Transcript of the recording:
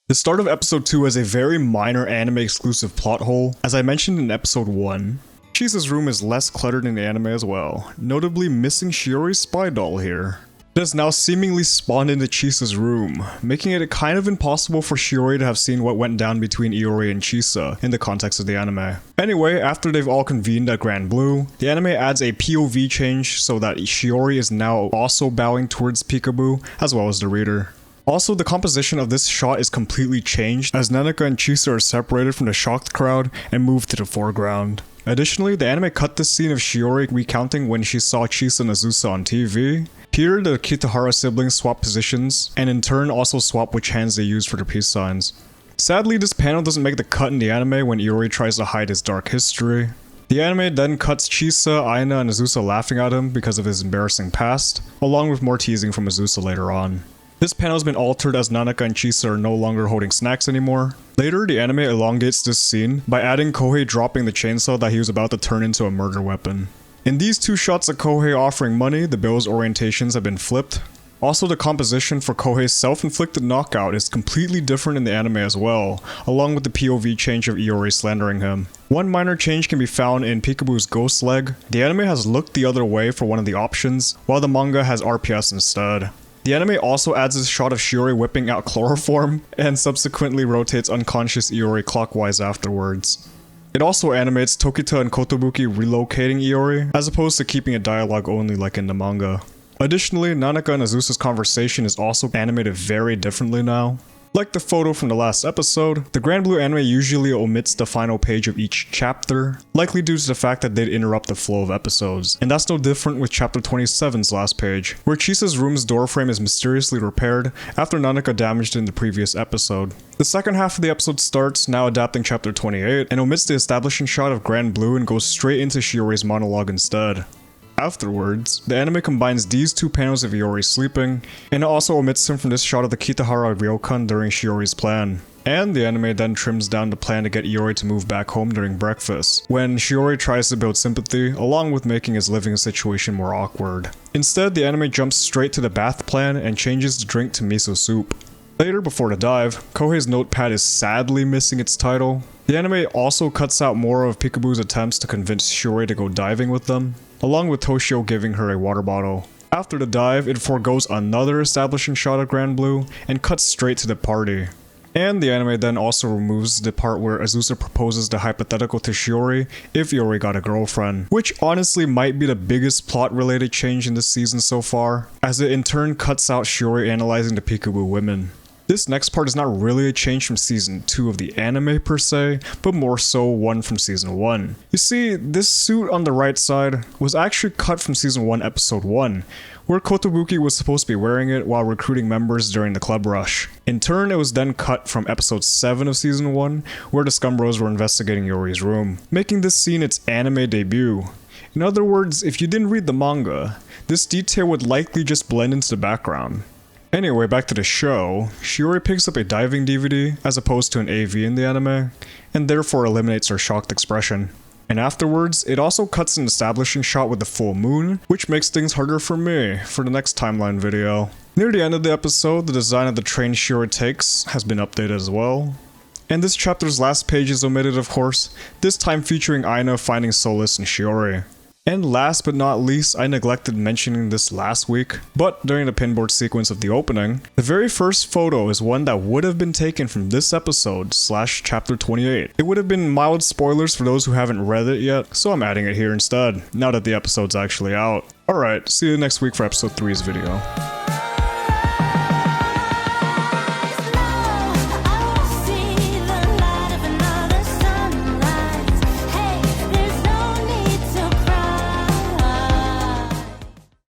The start of episode 2 has a very minor anime exclusive plot hole. As I mentioned in episode 1, Chisa's room is less cluttered in the anime as well, notably missing Shiori's spy doll here. It has now seemingly spawned into Chisa's room, making it kind of impossible for Shiori to have seen what went down between Iori and Chisa in the context of the anime. Anyway, after they've all convened at Grand Blue, the anime adds a POV change so that Shiori is now also bowing towards Peekaboo, as well as the reader. Also, the composition of this shot is completely changed as Nanaka and Chisa are separated from the shocked crowd and moved to the foreground. Additionally, the anime cut this scene of Shiori recounting when she saw Chisa and Azusa on TV. Here, the Kitahara siblings swap positions, and in turn also swap which hands they use for their peace signs. Sadly, this panel doesn't make the cut in the anime when Iori tries to hide his dark history. The anime then cuts Chisa, Aina, and Azusa laughing at him because of his embarrassing past, along with more teasing from Azusa later on. This panel has been altered as Nanaka and Chisa are no longer holding snacks anymore. Later, the anime elongates this scene by adding Kohei dropping the chainsaw that he was about to turn into a murder weapon. In these two shots of Kohei offering money, the bill's orientations have been flipped. Also, the composition for Kohei's self-inflicted knockout is completely different in the anime as well, along with the POV change of Iori slandering him. One minor change can be found in Peekaboo's ghost leg. The anime has looked the other way for one of the options, while the manga has RPS instead. The anime also adds a shot of Shiori whipping out chloroform, and subsequently rotates unconscious Iori clockwise afterwards. It also animates Tokita and Kotobuki relocating Iori, as opposed to keeping it dialogue only like in the manga. Additionally, Nanaka and Azusa's conversation is also animated very differently now. Like the photo from the last episode, the Grand Blue anime usually omits the final page of each chapter, likely due to the fact that they'd interrupt the flow of episodes. And that's no different with chapter 27's last page, where Chisa's room's doorframe is mysteriously repaired after Nanaka damaged it in the previous episode. The second half of the episode starts, now adapting chapter 28, and omits the establishing shot of Grand Blue and goes straight into Shiori's monologue instead. Afterwards, the anime combines these two panels of Iori sleeping, and it also omits him from this shot of the Kitahara ryokan during Shiori's plan. And the anime then trims down the plan to get Iori to move back home during breakfast, when Shiori tries to build sympathy, along with making his living situation more awkward. Instead, the anime jumps straight to the bath plan and changes the drink to miso soup. Later, before the dive, Kohei's notepad is sadly missing its title. The anime also cuts out more of Peekaboo's attempts to convince Shiori to go diving with them, along with Toshio giving her a water bottle. After the dive, it forgoes another establishing shot of Grand Blue and cuts straight to the party. And the anime then also removes the part where Azusa proposes the hypothetical to Shiori if Iori got a girlfriend, which honestly might be the biggest plot related change in this season so far, as it in turn cuts out Shiori analyzing the Peekaboo women. This next part is not really a change from season 2 of the anime per se, but more so one from season 1. You see, this suit on the right side was actually cut from season 1 episode 1, where Kotobuki was supposed to be wearing it while recruiting members during the club rush. In turn, it was then cut from episode 7 of season 1, where the Scumbros were investigating Iori's room, making this scene its anime debut. In other words, if you didn't read the manga, this detail would likely just blend into the background. Anyway, back to the show, Shiori picks up a diving DVD as opposed to an AV in the anime, and therefore eliminates her shocked expression. And afterwards, it also cuts an establishing shot with the full moon, which makes things harder for me for the next timeline video. Near the end of the episode, the design of the train Shiori takes has been updated as well. And this chapter's last page is omitted, of course, this time featuring Aina finding solace in Shiori. And last but not least, I neglected mentioning this last week, but during the pinboard sequence of the opening, the very first photo is one that would have been taken from this episode / chapter 28. It would have been mild spoilers for those who haven't read it yet, so I'm adding it here instead, now that the episode's actually out. Alright, see you next week for episode 3's video.